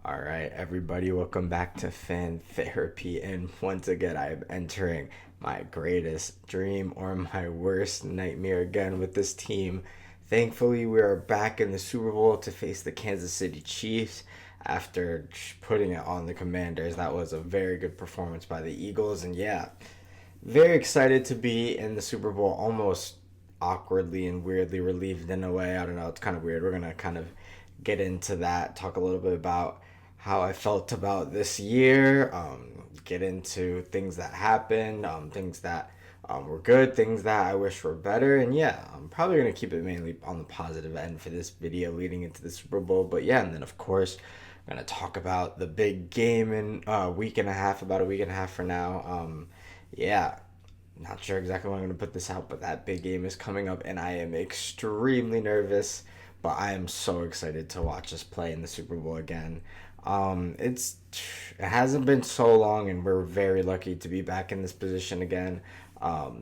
All right, everybody, welcome back to Fan Therapy. And once again, I am entering my greatest dream or my worst nightmare again with this team. Thankfully, we are back in the Super Bowl to face the Kansas City Chiefs after putting it on the Commanders. That was a very good performance by the Eagles. And yeah, very excited to be in the Super Bowl, almost awkwardly and weirdly relieved in a way. I don't know, it's kind of weird. We're going to kind of get into that, talk a little bit about how I felt about this year, get into things that happened, things that were good, things that I wish were better. And yeah, I'm probably going to keep it mainly on the positive end for this video leading into the Super Bowl. But yeah, and then of course, I'm going to talk about the big game in a week and a half, about a week and a half from now. Yeah, not sure exactly when I'm going to put this out, but that big game is coming up, and I am extremely nervous. But I am so excited to watch us play in the Super Bowl again. It hasn't been so long, and we're very lucky to be back in this position again.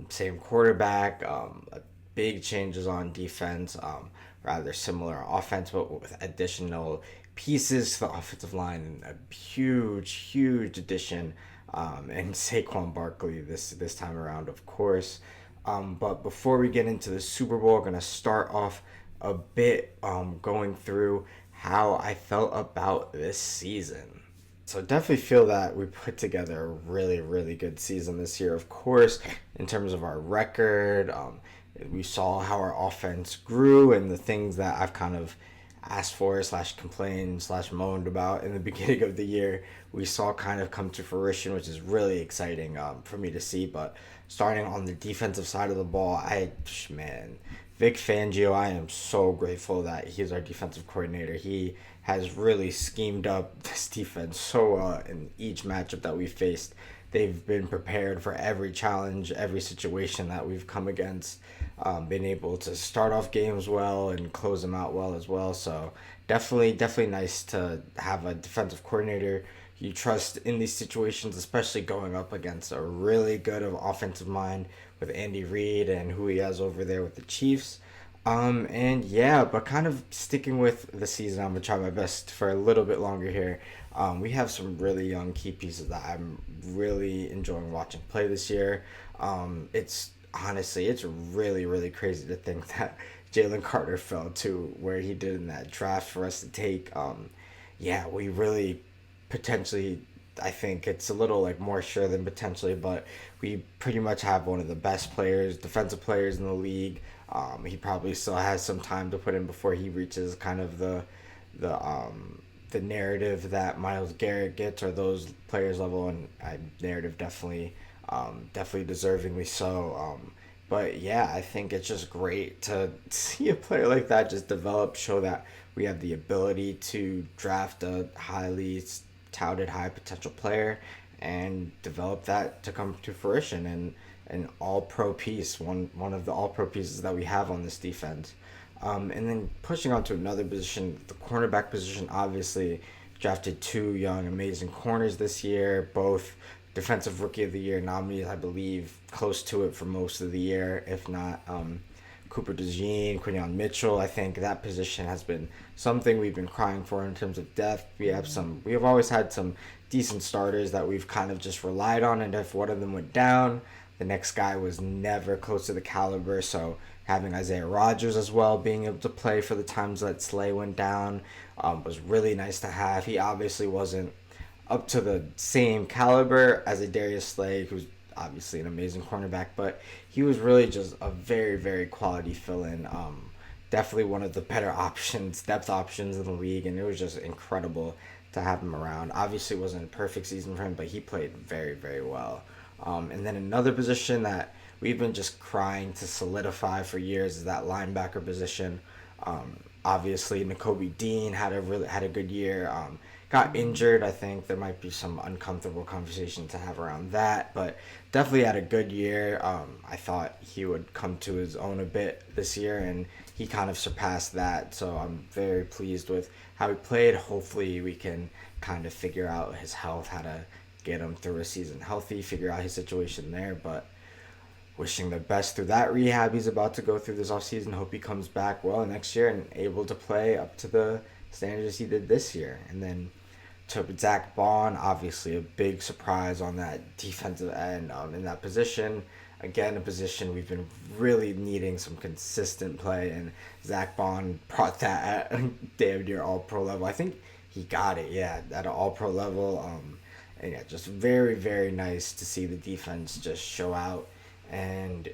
Same quarterback, big changes on defense, rather similar offense, but with additional pieces to the offensive line, and a huge addition and Saquon Barkley this time around, of course. But before we get into the Super Bowl, I'm gonna start off a bit going through how I felt about this season. So definitely feel that we put together a really good season this year. Of course, in terms of our record, we saw how our offense grew and the things that I've kind of asked for slash complained slash moaned about in the beginning of the year. We saw kind of come to fruition, which is really exciting for me to see. But starting on the defensive side of the ball, man, Vic Fangio, I am so grateful that he's our defensive coordinator. He has really schemed up this defense so well in each matchup that we faced. They've been prepared for every challenge, every situation that we've come against. Been able to start off games well and close them out well as well. So definitely nice to have a defensive coordinator you trust in these situations, especially going up against a really good offensive mind with Andy Reid and who he has over there with the Chiefs. And yeah, but kind of sticking with the season, I'm gonna try my best for a little bit longer here. We have some really young key pieces that I'm really enjoying watching play this year. It's honestly, it's really crazy to think that Jalen Carter fell to where he did in that draft for us to take. Yeah, we really potentially, I think it's a little like more sure than potentially, but we pretty much have one of the best players, defensive players in the league. He probably still has some time to put in before he reaches kind of the the narrative that Miles Garrett gets, or those players level, and narrative definitely deservingly so. But yeah, I think it's just great to see a player like that just develop, show that we have the ability to draft a highly touted, high potential player and develop that to come to fruition, and an all pro piece, one of the all pro pieces that we have on this defense. And then pushing on to another position, the cornerback position, obviously drafted two young, amazing corners this year, both defensive rookie of the year nominees, I believe, close to it for most of the year, if not Cooper DeJean, Quinion Mitchell. I think that position has been something we've been crying for in terms of depth. We have always had some decent starters that we've kind of just relied on, and if one of them went down, the next guy was never close to the caliber. So having Isaiah Rodgers as well, being able to play for the times that Slay went down, was really nice to have. He obviously wasn't up to the same caliber as a Darius Slay, who's obviously an amazing cornerback, but he was really just a very quality fill-in. Definitely one of the better options, depth options in the league, and it was just incredible to have him around. Obviously, it wasn't a perfect season for him, but he played very well. And then another position that we've been just crying to solidify for years is that linebacker position. Obviously, Nakobe Dean had a good year. Got injured. I think there might be some uncomfortable conversation to have around that, but definitely had a good year. I thought he would come to his own a bit this year, and he kind of surpassed that. So I'm very pleased with how he played. Hopefully, we can kind of figure out his health, how to get him through a season healthy, figure out his situation there. But wishing the best through that rehab he's about to go through this offseason. Hope he comes back well next year and able to play up to the standards he did this year. And then to Zach Bond, obviously a big surprise on that defensive end in that position. Again, a position we've been really needing some consistent play, and Zach Bond brought that at damn near all pro level. I think he got it, yeah, at an all pro level. And yeah, just very, very nice to see the defense just show out and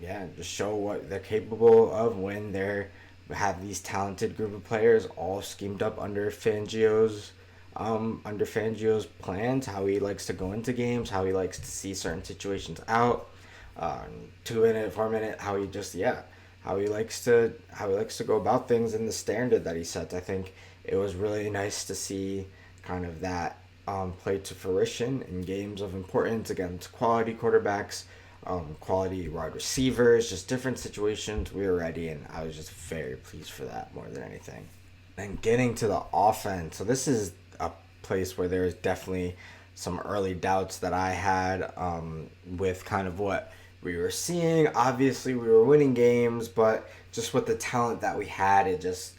yeah, just show what they're capable of when they're have these talented group of players all schemed up under Fangio's plans, how he likes to go into games, how he likes to see certain situations out. 2 minute, 4 minute, how he just how he likes to go about things in the standard that he sets. I think it was really nice to see kind of that play to fruition in games of importance against quality quarterbacks, quality wide receivers, just different situations we were ready, and I was just very pleased for that more than anything. And getting to the offense, so this is a place where there's definitely some early doubts that I had with kind of what we were seeing. Obviously, we were winning games, but just with the talent that we had, it just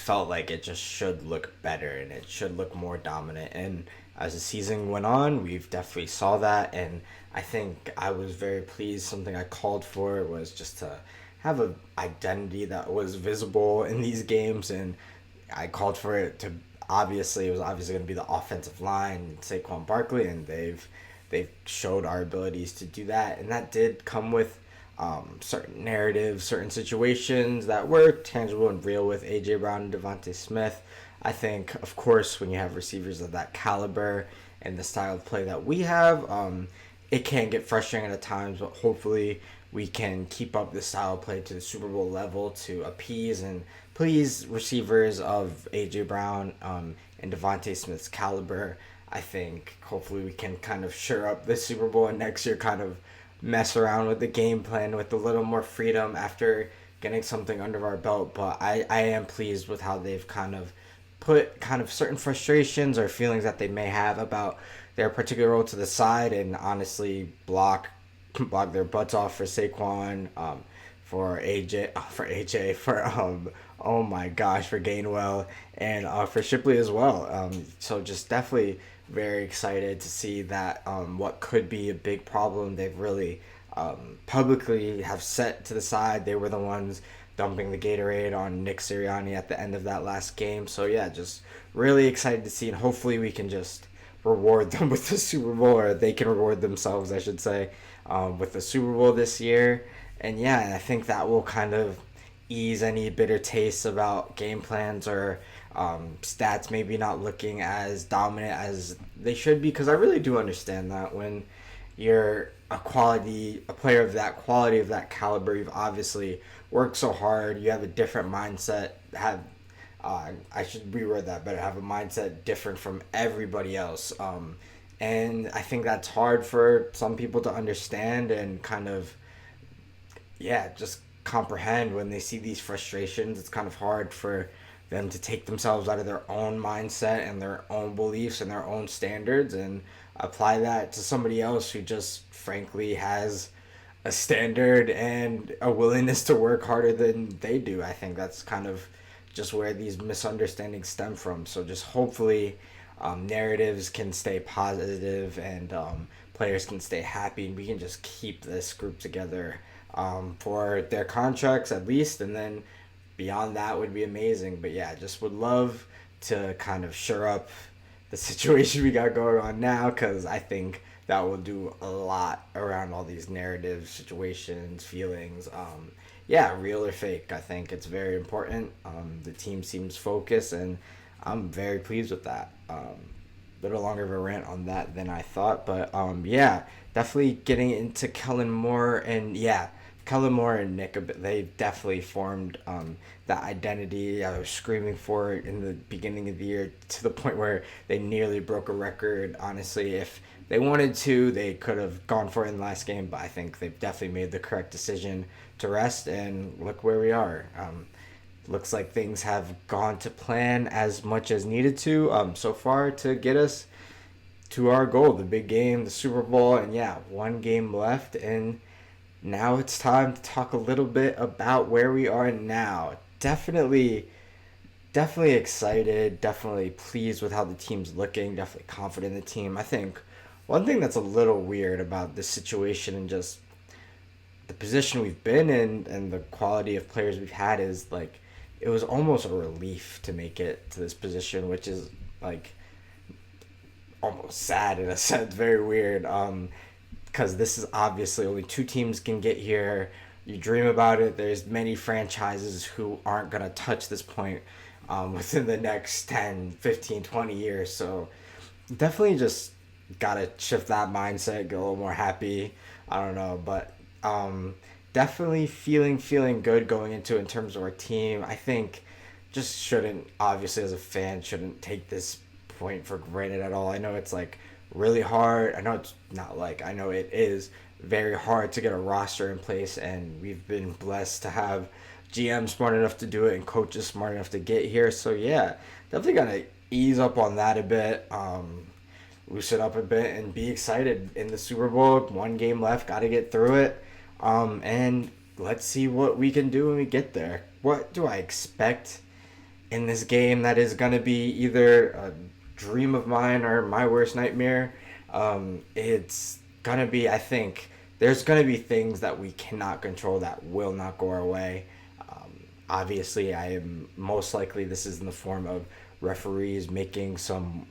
felt like it just should look better and it should look more dominant. And as the season went on, we've definitely saw that, and I think I was very pleased. Something I called for was just to have a identity that was visible in these games, and I called for it to obviously it was obviously going to be the offensive line, Saquon Barkley, and they've showed our abilities to do that, and that did come with certain narratives, certain situations that were tangible and real with AJ Brown and Devontae Smith. I think, of course, when you have receivers of that caliber and the style of play that we have, it can get frustrating at times, but hopefully we can keep up the style of play to the Super Bowl level to appease and please receivers of AJ Brown and Devontae Smith's caliber. I think hopefully we can kind of shore up the Super Bowl and next year kind of mess around with the game plan with a little more freedom after getting something under our belt. But I am pleased with how they've kind of put kind of certain frustrations or feelings that they may have about their particular role to the side and honestly block their butts off for Saquon, for oh my gosh, for Gainwell, and for Shipley as well. So just definitely very excited to see that what could be a big problem they've really publicly have set to the side. They were the ones dumping the Gatorade on Nick Sirianni at the end of that last game. So yeah, just really excited to see, and hopefully we can just reward them with the Super Bowl, or they can reward themselves, I should say, with the Super Bowl this year. And yeah, I think that will kind of ease any bitter tastes about game plans or stats maybe not looking as dominant as they should be, because I really do understand that when you're a player of that quality, of that caliber, you've obviously worked so hard, you have a different mindset, I should reword that better, have a mindset different from everybody else. And I think that's hard for some people to understand and kind of, yeah, just comprehend when they see these frustrations. It's kind of hard for them to take themselves out of their own mindset and their own beliefs and their own standards and apply that to somebody else who just frankly has a standard and a willingness to work harder than they do. I think that's kind of just where these misunderstandings stem from. So just hopefully narratives can stay positive and players can stay happy, and we can just keep this group together for their contracts at least, and then beyond that would be amazing. But yeah, just would love to kind of shore up the situation we got going on now, because I think that will do a lot around all these narratives, situations, feelings. Yeah, real or fake. I think it's very important. The team seems focused, and I'm very pleased with that. Little longer of a rant on that than I thought, but yeah, definitely getting into Kellen Moore, and yeah, Kellen Moore and Nick, they definitely formed that identity. I was screaming for it in the beginning of the year to the point where they nearly broke a record. Honestly, if they wanted to, they could have gone for it in the last game, but I think they've definitely made the correct decision to rest, and look where we are. Looks like things have gone to plan as much as needed to so far to get us to our goal, the big game, the Super Bowl, and yeah, one game left, and now it's time to talk a little bit about where we are now. Definitely definitely excited, definitely pleased with how the team's looking, definitely confident in the team. I think one thing that's a little weird about this situation and just the position we've been in and the quality of players we've had is like it was almost a relief to make it to this position, which is like almost sad in a sense, very weird. Because this is obviously only two teams can get here. You dream about it. There's many franchises who aren't going to touch this point within the next 10, 15, 20 years. So definitely just got to shift that mindset, get a little more happy. I don't know, but definitely feeling good going into it in terms of our team. I think just shouldn't, obviously as a fan, shouldn't take this point for granted at all. I know it's like really hard. I know it's not like, I know it is very hard to get a roster in place, and we've been blessed to have GM smart enough to do it and coaches smart enough to get here. So yeah, definitely gotta ease up on that a bit. Loosen up a bit and be excited in the Super Bowl. One game left, got to get through it. And let's see what we can do when we get there. What do I expect in this game that is going to be either a dream of mine or my worst nightmare? It's going to be, I think, there's going to be things that we cannot control that will not go our way. Obviously, I am most likely this is in the form of referees making some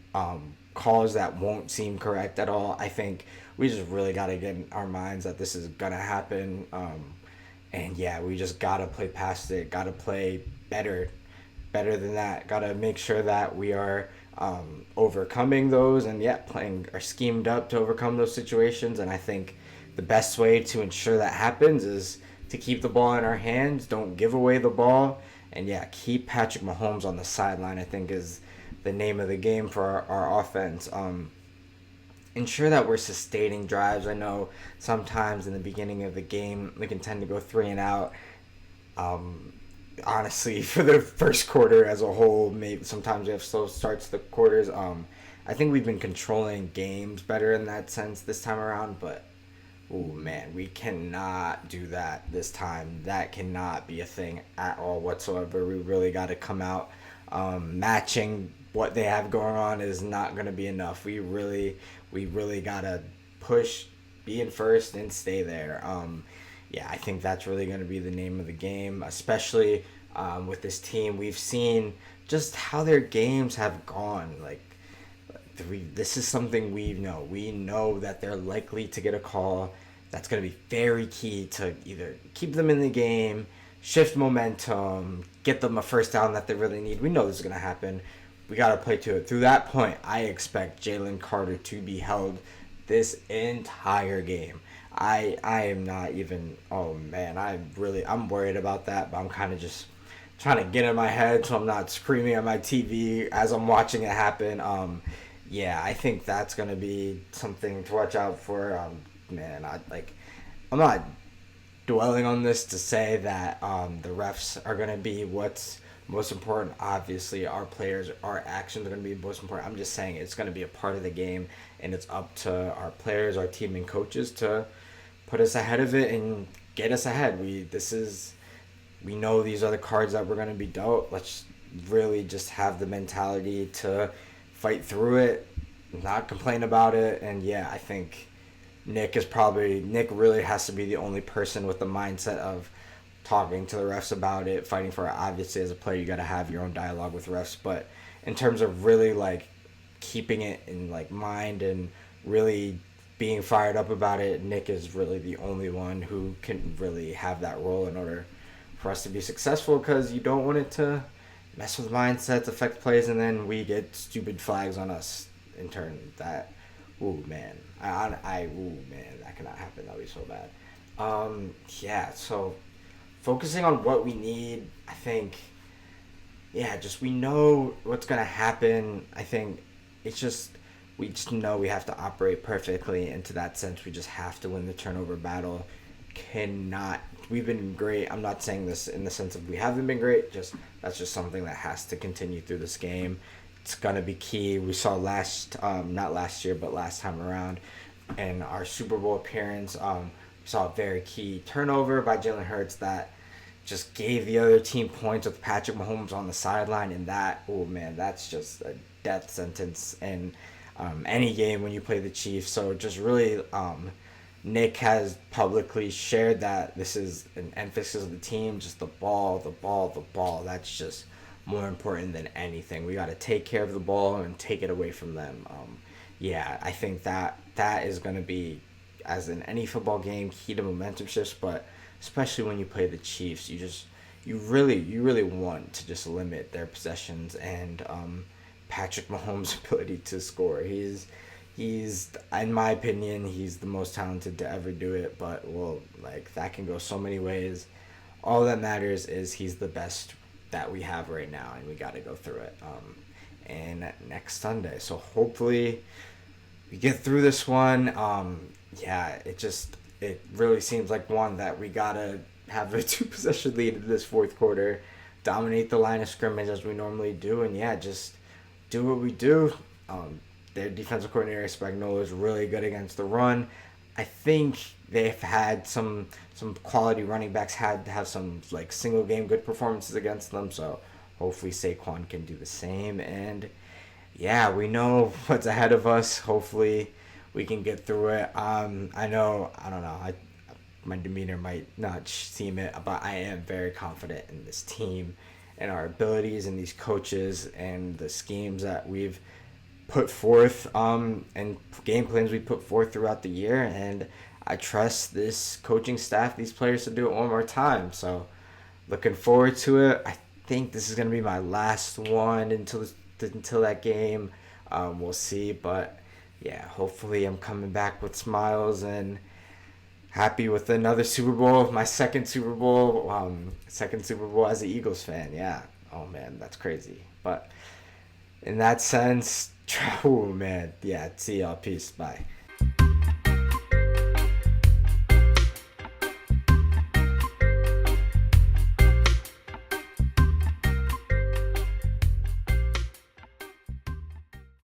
calls that won't seem correct at all. I think we just really got to get in our minds that this is going to happen. And yeah, we just got to play past it, got to play better than that. Got to make sure that we are overcoming those and yeah, playing are schemed up to overcome those situations. And I think the best way to ensure that happens is to keep the ball in our hands, don't give away the ball, and yeah, keep Patrick Mahomes on the sideline, I think is the name of the game for our offense. Ensure that we're sustaining drives. I know sometimes in the beginning of the game we can tend to go three and out. Honestly, for the first quarter as a whole, maybe sometimes we have slow starts to the quarters. I think we've been controlling games better in that sense this time around, but oh man, we cannot do that this time. That cannot be a thing at all whatsoever. We really got to come out matching what they have going on is not going to be enough. We really got to push, be in first, and stay there. Yeah, I think that's really going to be the name of the game, especially with this team. We've seen just how their games have gone. Like, this is something we know. We know that they're likely to get a call. That's going to be very key to either keep them in the game, shift momentum, get them a first down that they really need. We know this is going to happen. We got to play to it. Through that point, I expect Jalen Carter to be held this entire game. I am not even, oh man, I'm worried about that, but I'm kind of just trying to get in my head so I'm not screaming at my TV as I'm watching it happen. Yeah, I think that's gonna be something to watch out for. Man, I'm not dwelling on this to say that the refs are gonna be what's most important. Obviously, our players, our actions are gonna be most important. I'm just saying it's gonna be a part of the game, and it's up to our players, our team, and coaches to put us ahead of it and get us ahead. We know these are the cards that we're gonna be dealt. Let's really just have the mentality to fight through it, not complain about it, and yeah, I think Nick really has to be the only person with the mindset of talking to the refs about it, fighting for it. Obviously, as a player, you got to have your own dialogue with refs, but in terms of really like keeping it in like mind and really being fired up about it, Nick is really the only one who can really have that role in order for us to be successful, because you don't want it to mess with mindsets, affect plays, and then we get stupid flags on us in turn. That, ooh man, ooh man, that cannot happen. That would be so bad. Yeah. So focusing on what we need, I think. Yeah, just we know what's gonna happen. I think it's just we just know we have to operate perfectly. And to that sense, we just have to win the turnover battle. We've been great. I'm not saying this in the sense of we haven't been great. Just that's just something that has to continue through this game. It's gonna be key. We saw not last year, but last time around, in our Super Bowl appearance, we saw a very key turnover by Jalen Hurts that just gave the other team points with Patrick Mahomes on the sideline, and that, oh man, that's just a death sentence in any game when you play the Chiefs. So just really, Nick has publicly shared that this is an emphasis of the team, just the ball, the ball, the ball. That's just more important than anything. We got to take care of the ball and take it away from them. Yeah, I think that is going to be, as in any football game, key to momentum shifts, but especially when you play the Chiefs, you really want to just limit their possessions and Patrick Mahomes' ability to score. He's in my opinion, he's the most talented to ever do it, but well, like that can go so many ways. All that matters is he's the best that we have right now, and we got to go through it. And next Sunday, so hopefully we get through this one. Yeah, it really seems like one that we gotta have a two possession lead in this fourth quarter, dominate the line of scrimmage as we normally do, and yeah, just do what we do. Their defensive coordinator Spagnuolo is really good against the run. I think they've had some quality running backs had to have some like single game good performances against them. So hopefully Saquon can do the same. And yeah, we know what's ahead of us. Hopefully we can get through it. I know I don't know. My demeanor might not seem it, but I am very confident in this team and our abilities and these coaches and the schemes that we've put forth and game plans we put forth throughout the year, and I trust this coaching staff, these players, to do it one more time. So looking forward to it. I think this is going to be my last one until that game. We'll see, but yeah, hopefully I'm coming back with smiles and happy with another Super Bowl, my second Super Bowl as an Eagles fan. Yeah. Oh man, that's crazy. But in that sense, oh man, yeah. See y'all. Peace. Bye.